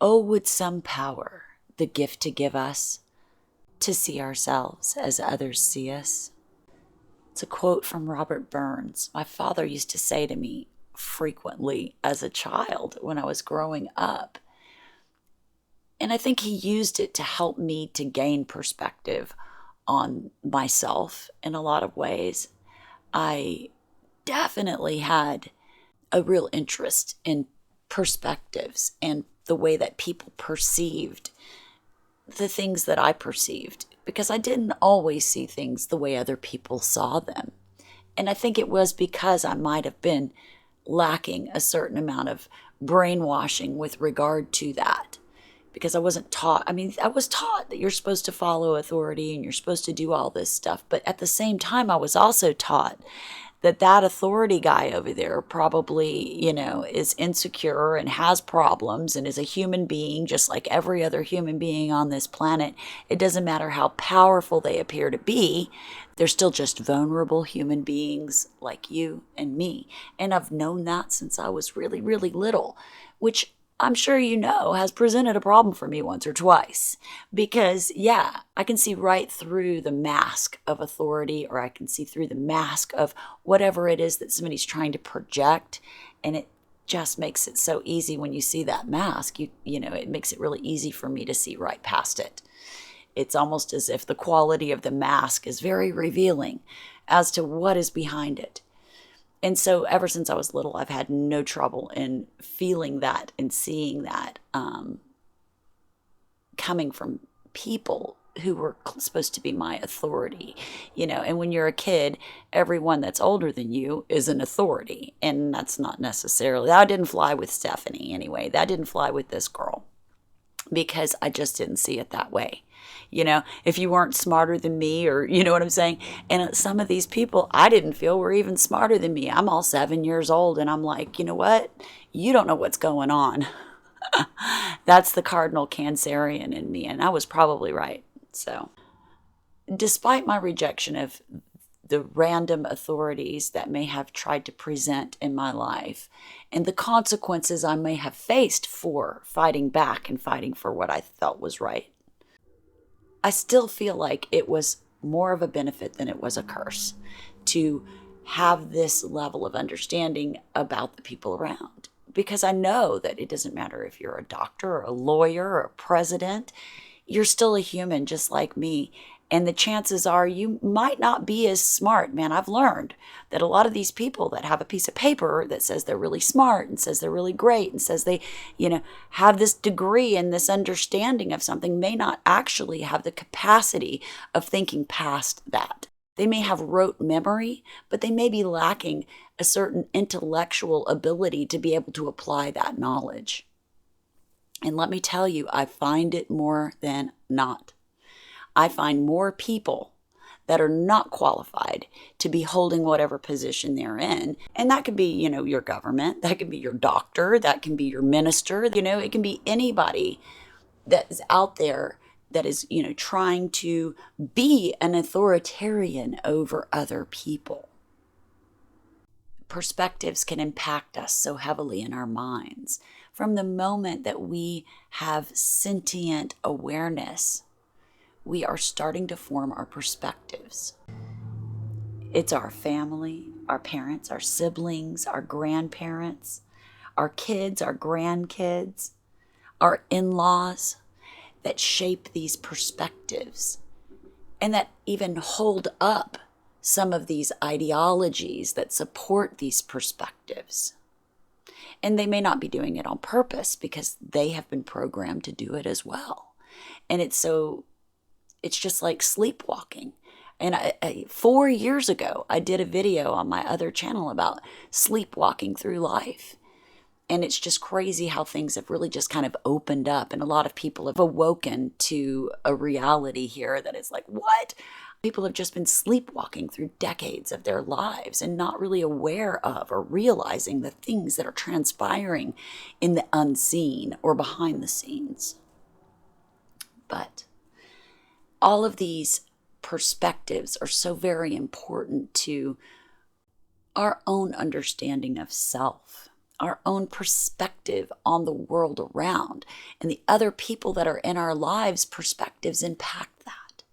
Oh, would some power, the gift to give us, to see ourselves as others see us. It's a quote from Robert Burns. My father used to say to me frequently as a child when I was growing up. And I think he used it to help me to gain perspective on myself in a lot of ways. I definitely had a real interest in perspectives and the way that people perceived the things that I perceived, because I didn't always see things the way other people saw them. And I think it was because I might have been lacking a certain amount of brainwashing with regard to that. Because I wasn't taught, I mean, I was taught that you're supposed to follow authority and you're supposed to do all this stuff. But at the same time, I was also taught that that authority guy over there probably, is insecure and has problems and is a human being just like every other human being on this planet. It doesn't matter how powerful they appear to be, they're still just vulnerable human beings like you and me. And I've known that since I was really, really little, which I'm sure has presented a problem for me once or twice. Because, yeah, I can see right through the mask of authority, or I can see through the mask of whatever it is that somebody's trying to project. And it just makes it so easy when you see that mask. It makes it really easy for me to see right past it. It's almost as if the quality of the mask is very revealing as to what is behind it. And so ever since I was little, I've had no trouble in feeling that and seeing that coming from people who were supposed to be my authority, and when you're a kid, everyone that's older than you is an authority. And that's not necessarily, that didn't fly with Stephanie anyway. That didn't fly with this girl because I just didn't see it that way. If you weren't smarter than me, or you know what I'm saying? And some of these people I didn't feel were even smarter than me. I'm all 7 years old and I'm like, you know what? You don't know what's going on. That's the cardinal Cancerian in me. And I was probably right. So, despite my rejection of the random authorities that may have tried to present in my life and the consequences I may have faced for fighting back and fighting for what I felt was right, I still feel like it was more of a benefit than it was a curse to have this level of understanding about the people around. Because I know that it doesn't matter if you're a doctor or a lawyer or a president, you're still a human just like me. And the chances are you might not be as smart. Man, I've learned that a lot of these people that have a piece of paper that says they're really smart and says they're really great and says they, have this degree and this understanding of something may not actually have the capacity of thinking past that. They may have rote memory, but they may be lacking a certain intellectual ability to be able to apply that knowledge. And let me tell you, I find it more than not. I find more people that are not qualified to be holding whatever position they're in. And that could be, your government, that could be your doctor, that can be your minister, it can be anybody that is out there that is, trying to be an authoritarian over other people. Perspectives can impact us so heavily in our minds. From the moment that we have sentient awareness, we are starting to form our perspectives. It's our family, our parents, our siblings, our grandparents, our kids, our grandkids, our in-laws that shape these perspectives and that even hold up some of these ideologies that support these perspectives. And they may not be doing it on purpose because they have been programmed to do it as well. And it's just like sleepwalking. And 4 years ago, I did a video on my other channel about sleepwalking through life. And it's just crazy how things have really just kind of opened up. And a lot of people have awoken to a reality here that is like, what? People have just been sleepwalking through decades of their lives and not really aware of or realizing the things that are transpiring in the unseen or behind the scenes. But all of these perspectives are so very important to our own understanding of self, our own perspective on the world around, and the other people that are in our lives' perspectives impact that.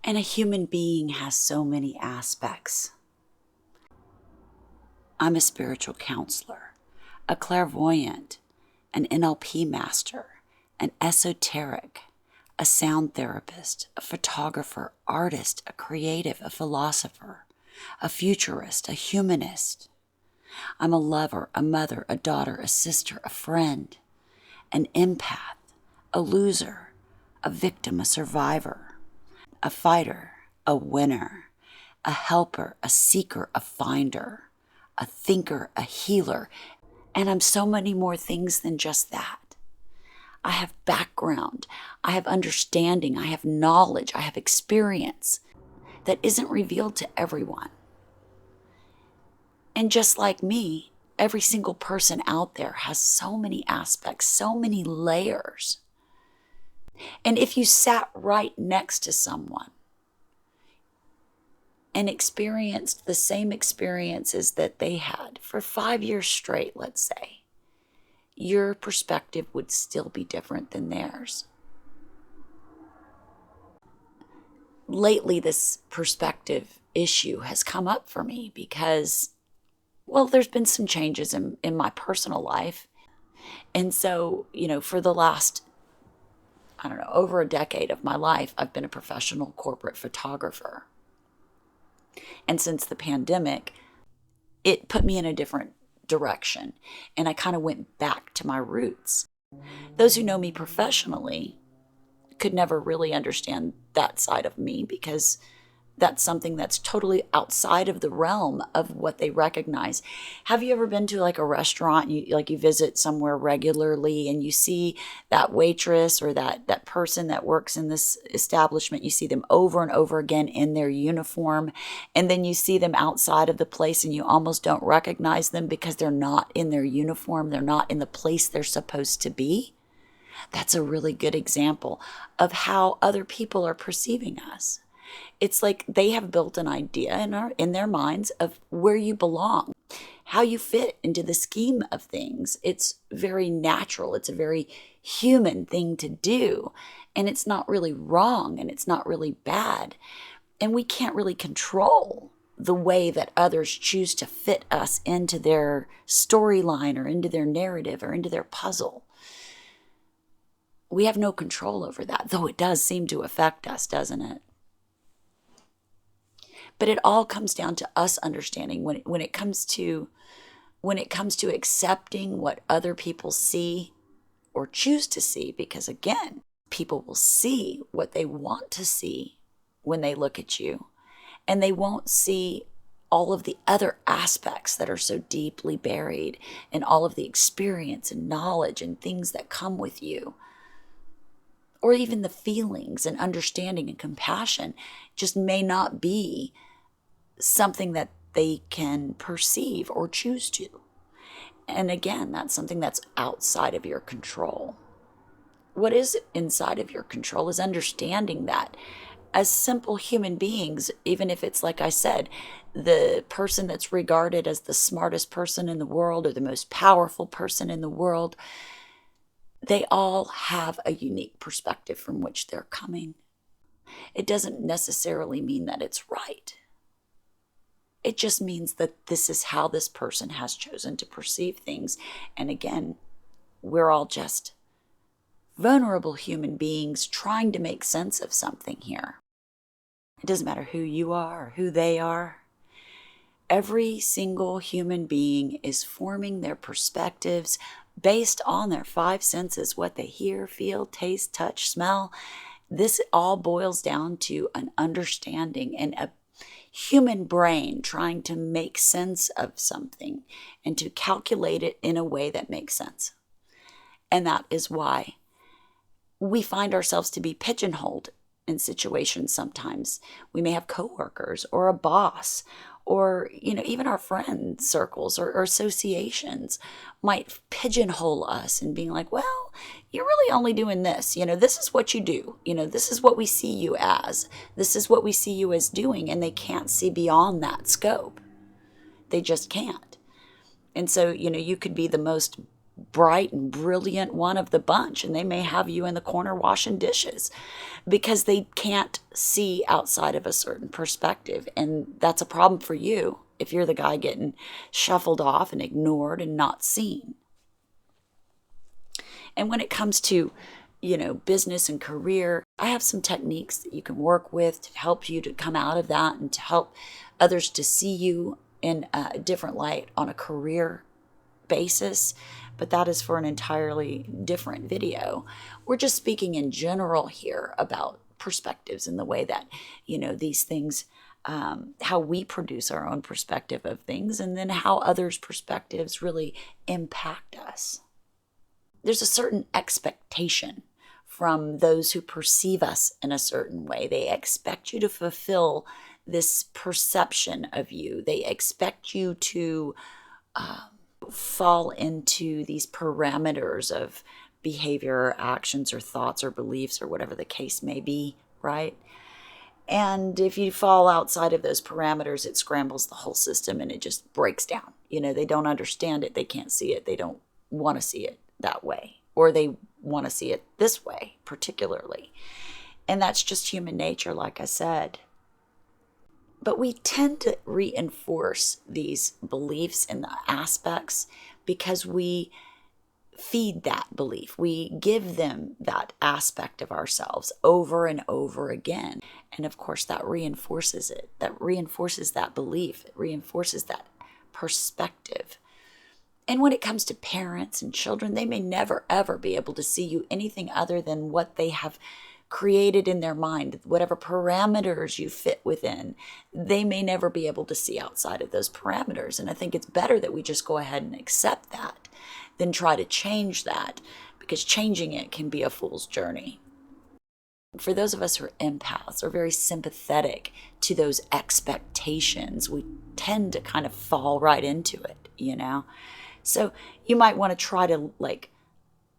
And a human being has so many aspects. I'm a spiritual counselor, a clairvoyant, an NLP master, an esoteric, a sound therapist, a photographer, artist, a creative, a philosopher, a futurist, a humanist. I'm a lover, a mother, a daughter, a sister, a friend, an empath, a loser, a victim, a survivor, a fighter, a winner, a helper, a seeker, a finder, a thinker, a healer, and I'm so many more things than just that. I have background, I have understanding, I have knowledge, I have experience that isn't revealed to everyone. And just like me, every single person out there has so many aspects, so many layers. And if you sat right next to someone and experienced the same experiences that they had for 5 years straight, let's say, your perspective would still be different than theirs. Lately, this perspective issue has come up for me because, well, there's been some changes in my personal life. And so, for the last, over a decade of my life, I've been a professional corporate photographer. And since the pandemic, it put me in a different direction, and I kind of went back to my roots. Those who know me professionally could never really understand that side of me because that's something that's totally outside of the realm of what they recognize. Have you ever been to like a restaurant, you visit somewhere regularly and you see that waitress or that person that works in this establishment, you see them over and over again in their uniform, and then you see them outside of the place and you almost don't recognize them because they're not in their uniform, they're not in the place they're supposed to be? That's a really good example of how other people are perceiving us. It's like they have built an idea in their minds of where you belong, how you fit into the scheme of things. It's very natural. It's a very human thing to do. And it's not really wrong and it's not really bad. And we can't really control the way that others choose to fit us into their storyline or into their narrative or into their puzzle. We have no control over that, though it does seem to affect us, doesn't it? But it all comes down to us understanding when it comes to accepting what other people see or choose to see, because again, people will see what they want to see when they look at you, and they won't see all of the other aspects that are so deeply buried and all of the experience and knowledge and things that come with you. Or even the feelings and understanding and compassion just may not be something that they can perceive or choose to. And again, that's something that's outside of your control. What is inside of your control is understanding that as simple human beings, even if it's, like I said, the person that's regarded as the smartest person in the world or the most powerful person in the world, they all have a unique perspective from which they're coming. It doesn't necessarily mean that it's right. It just means that this is how this person has chosen to perceive things. And again, we're all just vulnerable human beings trying to make sense of something here. It doesn't matter who you are or who they are. Every single human being is forming their perspectives based on their 5 senses, what they hear, feel, taste, touch, smell. This all boils down to an understanding and a human brain trying to make sense of something and to calculate it in a way that makes sense. And that is why we find ourselves to be pigeonholed in situations sometimes. We may have coworkers or a boss or, even our friend circles or associations might pigeonhole us and being like, well, you're really only doing this. This is what you do. This is what we see you as. This is what we see you as doing. And they can't see beyond that scope. They just can't. And so, you could be the most bright and brilliant one of the bunch, and they may have you in the corner washing dishes because they can't see outside of a certain perspective. And that's a problem for you if you're the guy getting shuffled off and ignored and not seen. And when it comes to, business and career, I have some techniques that you can work with to help you to come out of that and to help others to see you in a different light on a career basis. But that is for an entirely different video. We're just speaking in general here about perspectives and the way that, these things, how we produce our own perspective of things, and then how others' perspectives really impact us. There's a certain expectation from those who perceive us in a certain way. They expect you to fulfill this perception of you. They expect you to fall into these parameters of behavior or actions or thoughts or beliefs or whatever the case may be, right? And if you fall outside of those parameters, it scrambles the whole system and it just breaks down. They don't understand it. They can't see it. They don't want to see it that way, or they want to see it this way particularly. And that's just human nature, like I said. But we tend to reinforce these beliefs and the aspects because we feed that belief. We give them that aspect of ourselves over and over again. And of course, that reinforces it. That reinforces that belief. It reinforces that perspective. And when it comes to parents and children, they may never, ever be able to see you anything other than what they have created in their mind, whatever parameters you fit within. They may never be able to see outside of those parameters. And I think it's better that we just go ahead and accept that than try to change that, because changing it can be a fool's journey. For those of us who are empaths, are very sympathetic to those expectations, we tend to kind of fall right into it, So you might want to try to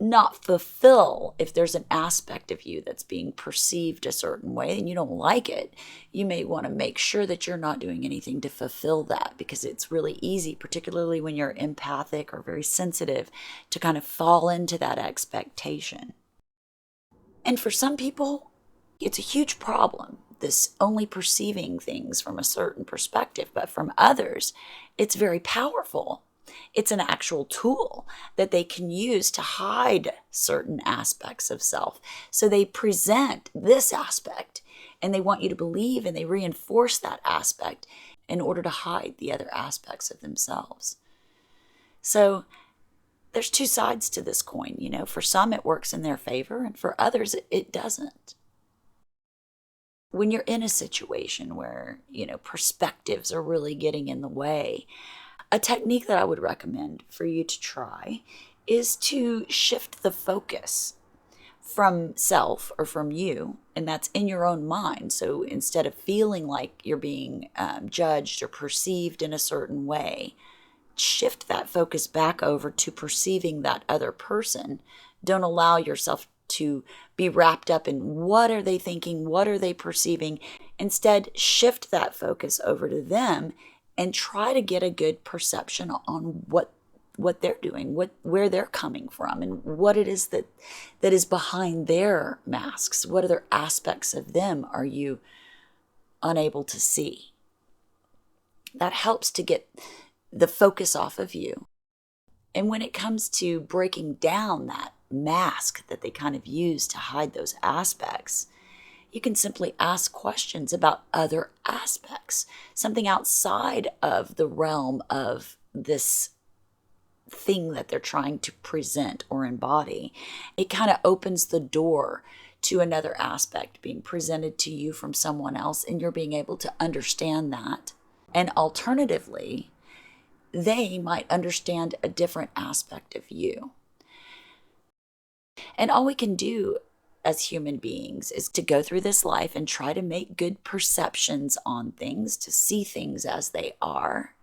not fulfill, if there's an aspect of you that's being perceived a certain way and you don't like it, you may want to make sure that you're not doing anything to fulfill that, because it's really easy, particularly when you're empathic or very sensitive, to kind of fall into that expectation. And for some people, it's a huge problem, this only perceiving things from a certain perspective. But from others, it's very powerful. It's an actual tool that they can use to hide certain aspects of self. So they present this aspect and they want you to believe, and they reinforce that aspect in order to hide the other aspects of themselves. So there's two sides to this coin. For some it works in their favor, and for others it doesn't. When you're in a situation where, perspectives are really getting in the way, a technique that I would recommend for you to try is to shift the focus from self or from you, and that's in your own mind. So instead of feeling like you're being judged or perceived in a certain way, shift that focus back over to perceiving that other person. Don't allow yourself to be wrapped up in what are they thinking, what are they perceiving. Instead, shift that focus over to them and try to get a good perception on what they're doing, where they're coming from, and what it is that is behind their masks. What other aspects of them are you unable to see? That helps to get the focus off of you. And when it comes to breaking down that mask that they kind of use to hide those aspects, you can simply ask questions about other aspects, something outside of the realm of this thing that they're trying to present or embody. It kind of opens the door to another aspect being presented to you from someone else, and you're being able to understand that. And alternatively, they might understand a different aspect of you. And all we can do as human beings is to go through this life and try to make good perceptions on things, to see things as they are.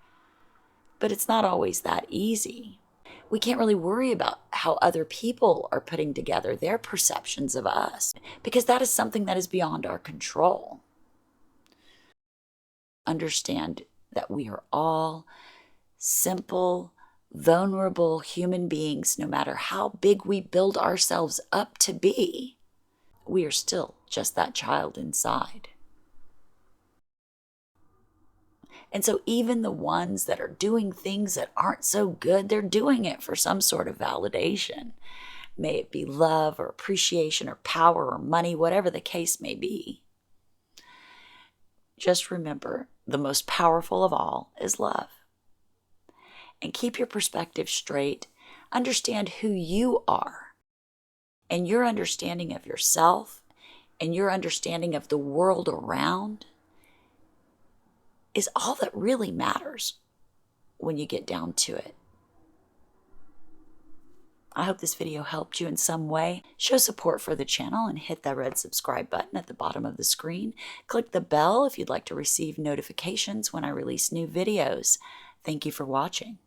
But it's not always that easy. We can't really worry about how other people are putting together their perceptions of us, because that is something that is beyond our control. Understand that we are all simple, vulnerable human beings, no matter how big we build ourselves up to be, we are still just that child inside. And so even the ones that are doing things that aren't so good, they're doing it for some sort of validation. May it be love or appreciation or power or money, whatever the case may be. Just remember, the most powerful of all is love. And keep your perspective straight. Understand who you are. And your understanding of yourself and your understanding of the world around is all that really matters when you get down to it. I hope this video helped you in some way. Show support for the channel and hit that red subscribe button at the bottom of the screen. Click the bell if you'd like to receive notifications when I release new videos. Thank you for watching.